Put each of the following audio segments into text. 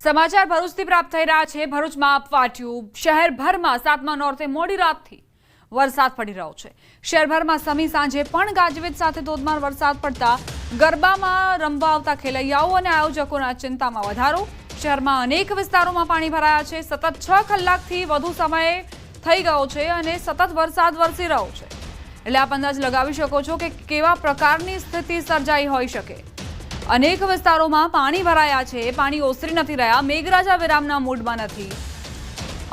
સમાચાર ભરૂચથી પ્રાપ્ત થઈ રહ્યા છે। ભરૂચમાં અપવાટ્યું। શહેરભરમાં 7મા નોરતે મોડી રાતથી વરસાદ પડી રહ્યો છે। શહેરભરમાં સમી સાંજે પણ ગાજવીજ સાથે ધોધમાર વરસાદ પડતા ગરબામાં રમવા આવતા ખેલૈયાઓ અને આયોજકોના ચિંતામાં વધારો। શહેરમાં અનેક વિસ્તારોમાં પાણી ભરાયા છે। સતત 6 કલાકથી વધુ સમય થઈ ગયો છે અને સતત વરસાદ વરસી રહ્યો છે, એટલે આપ અંદાજ લગાવી શકો છો કે કેવા પ્રકારની સ્થિતિ સર્જાઈ હોઈ શકે। અનેક વિસ્તારોમાં પાણી ભરાયા છે, પાણી ઓસરી નથી રહ્યા, મેઘરાજા વિરામના મૂડમાં નથી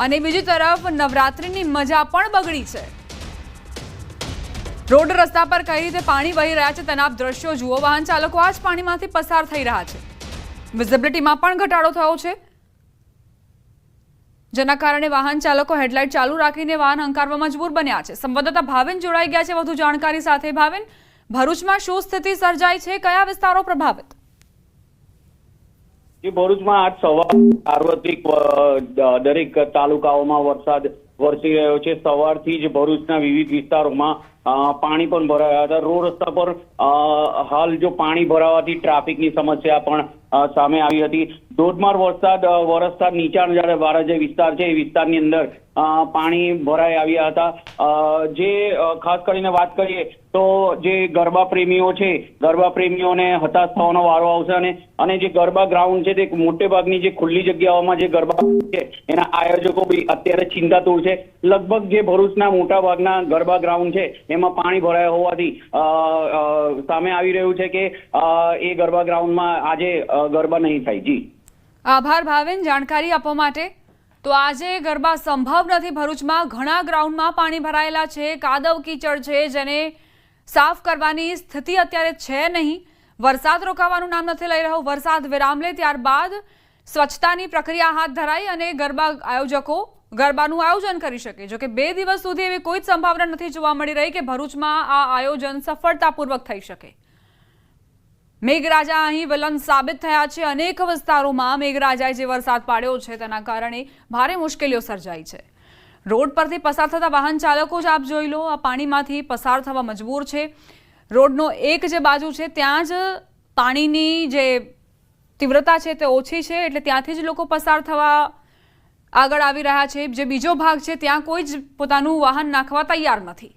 અને બીજી તરફ નવરાત્રીની મજા પણ બગડી છે। રોડ રસ્તા પર કઈ રીતે પાણી વહી રહ્યા છે તેના આપ દ્રશ્યો જુઓ। વાહન ચાલકો આ જ પાણીમાંથી પસાર થઈ રહ્યા છે। વિઝિબિલિટીમાં પણ ઘટાડો થયો છે, જેના કારણે વાહન ચાલકો હેડલાઇટ ચાલુ રાખીને વાહન હંકારવા મજબૂર બન્યા છે। સંવાદદાતા ભાવિન જોડાઈ ગયા છે વધુ જાણકારી સાથે। ભાવિન, ભરૂચમાં શું સ્થિતિ સર્જાઈ છે, કયા વિસ્તારો પ્રભાવિત? ભરૂચમાં આજ સવાર સાર્વત્રિક દરેક તાલુકાઓમાં વરસાદ વરસી રહ્યો છે। સવારથી જ ભરૂચના વિવિધ વિસ્તારોમાં પાણી પણ ભરાયા હતા। રોડ રસ્તા પર હાલ જો પાણી ભરાવાથી ટ્રાફિકની સમસ્યા પણ સામે આવી હતી। ધોધમાર વરસાદ વરસતા નીચાણવાળા જે વિસ્તાર છે એ વિસ્તારની અંદર પાણી ભરાઈ આવ્યા હતા। જે ખાસ કરીને વાત કરીએ તો જે ગરબા પ્રેમીઓ છે, ગરબા પ્રેમીઓને હતાશ થવાનો વારો આવશે અને જે ગરબા ગ્રાઉન્ડ છે તે મોટે ભાગની જે ખુલ્લી જગ્યાઓમાં જે ગરબા છે એના આયોજકો બી અત્યારે ચિંતાતુર છે। લગભગ જે ભરૂચના મોટા ભાગના ગરબા ગ્રાઉન્ડ છે એમાં પાણી ભરાયા હોવાથી સામે આવી રહ્યું છે કે એ ગરબા ગ્રાઉન્ડમાં આજે ગરબા નહીં થાય। જી આભાર ભાવિન જાણકારી આપવા માટે। તો આજે ગરબા સંભવ નથી। ભરૂચમાં ઘણા ગ્રાઉન્ડમાં પાણી ભરાયેલા છે, કાદવ કીચડ છે, જેને સાફ કરવાની સ્થિતિ અત્યારે છે નહીં। વરસાદ રોકાવાનું નામ નથી લઈ રહ્યો। વરસાદ વિરામ લે ત્યારબાદ સ્વચ્છતાની પ્રક્રિયા હાથ ધરાઈ અને ગરબા આયોજકો ગરબાનું આયોજન કરી શકે। જો કે 2 દિવસ સુધી એવી કોઈ જ સંભાવના નથી જોવા મળી રહી કે ભરૂચમાં આ આયોજન સફળતાપૂર્વક થઈ શકે। મેઘરાજા અહીં વિલન સાબિત થયા છે। અનેક વિસ્તારોમાં મેઘરાજાએ જે વરસાદ પાડ્યો છે તેના કારણે ભારે મુશ્કેલીઓ સર્જાઈ છે। રોડ પરથી પસાર થતા વાહન ચાલકો જ આપ જોઈ લો, આ પાણીમાંથી પસાર થવા મજબૂર છે। રોડનો એક જે બાજુ છે ત્યાં જ પાણીની જે તીવ્રતા છે તે ઓછી છે, એટલે ત્યાંથી જ લોકો પસાર થવા આગળ આવી રહ્યા છે। જે બીજો ભાગ છે ત્યાં કોઈ જ પોતાનું વાહન નાખવા તૈયાર નથી।